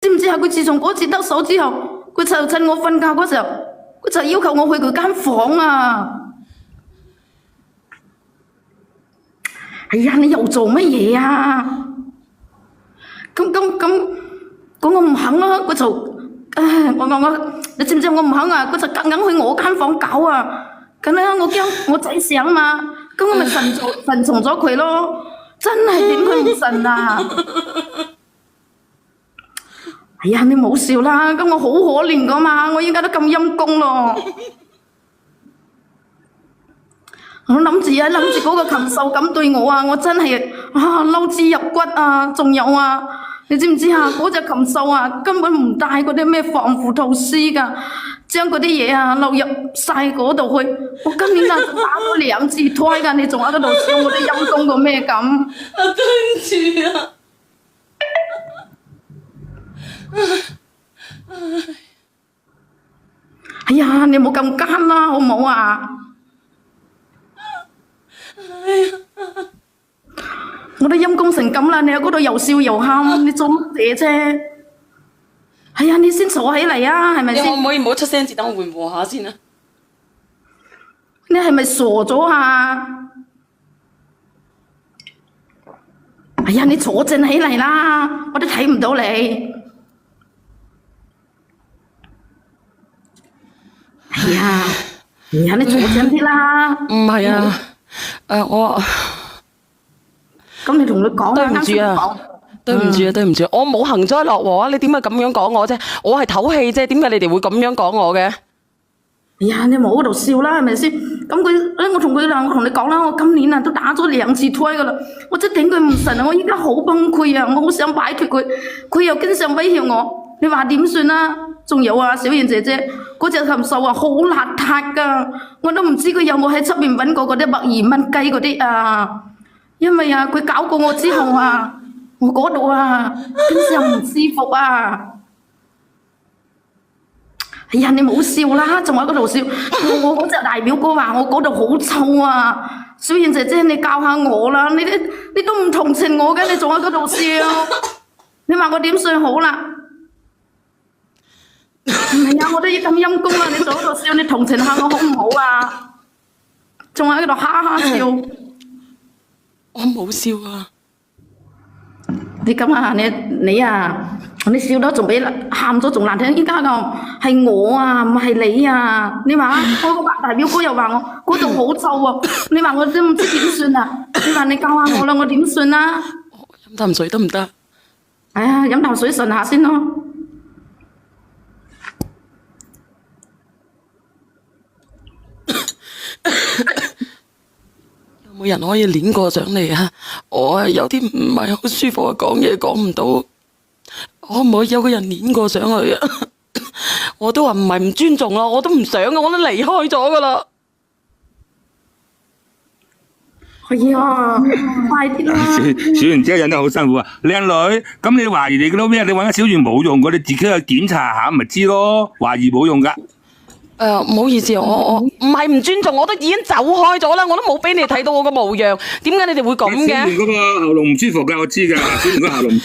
知唔知啊？佢自從嗰次得手之後，佢就趁我瞓覺嗰時候，佢就要求我去佢間房啊！哎呀，你又做乜嘢啊？咁，我唔肯啦，佢就，你知唔知我唔肯啊？佢就夾硬去我間房搞啊！咁咧，我驚我仔醒嘛，咁我咪順從咗佢咯。真係點佢唔順啊！哎呀，你冇笑啦，咁我好可憐噶嘛，我依家都咁陰功咯。我諗住嗰個禽獸咁對我啊，我真係嬲之入骨啊！仲有啊，你知唔知啊？嗰隻禽獸啊，根本唔帶嗰啲咩防腐吐司噶，將嗰啲嘢啊流入晒嗰度去。我今年啊打咗2次胎噶，你仲喺嗰度笑我啲陰功到咩咁？對唔住啊！哎呀，你冇咁奸啦，好唔好啊？我都陰功成咁啦，你喺嗰度又笑又喊，你做乜嘢啫？哎呀，你先坐起嚟啊，係咪先？你可唔可以唔好出聲字，等我緩和下先啊？你係咪傻咗啊？哎呀，你坐正起嚟啦，我都睇唔到你。哎呀，你坐正啲啦。唔係啊，我咁你同佢講對唔住啊，對唔住，我冇幸災樂禍啊！你點解咁樣講我啫？我係唞氣啫，點解你哋會咁樣講我嘅？哎呀，你冇喺度笑啦，係咪先？咁我同你講啦，我今年啊都打咗2次胎噶啦，我真頂佢唔順啊！我依家好崩潰啊，我好想擺脫佢，佢又經常威脅我，你話點算啊？仲有啊，小燕姐姐，嗰隻禽獸啊好邋遢噶，我都唔知佢有冇喺出面揾過嗰啲墨爾燜雞嗰啲啊，因為啊佢搞過我之後啊，我嗰度啊經常唔舒服啊。哎呀，你冇笑啦，仲喺嗰度笑。我嗰隻大表哥話我嗰度好臭啊！小燕姐姐，你教下我啦，你都唔同情我嘅，你仲喺嗰度笑。你話我點算好啦？唔係啊，我都要咁陰功啦，你仲喺度笑，你同情下我好唔好啊？仲喺嗰度哈哈笑。我冇笑啊！你咁啊，你啊，你笑得仲比喊咗仲難聽。依家咁係我啊，唔係你啊。你話我個大表哥又話我嗰度好臭啊。你話我都唔知點算啊？你話你教下我啦，我點算啊？飲啖水得唔得？哎呀，飲啖水順下先咯。有冇人可以攆過上嚟啊？我有啲唔係好舒服啊，講嘢講唔到，可唔可以有個人攆過上去啊？我都話唔係唔尊重啦，我都唔想啊，我都離開咗噶啦。哎呀，快啲啦！小圓姐忍得好辛苦啊，靚女，咁你懷疑你嗰啲咩？你揾小圓冇用，我哋自己去檢查下咪知咯。懷疑冇用噶。唔好意思，我唔係唔尊重，我都已經走開咗啦，我都冇俾你睇到我個模樣，點解你哋會咁嘅？小圓嗰個喉嚨唔舒服㗎，我知㗎，小圓個喉嚨。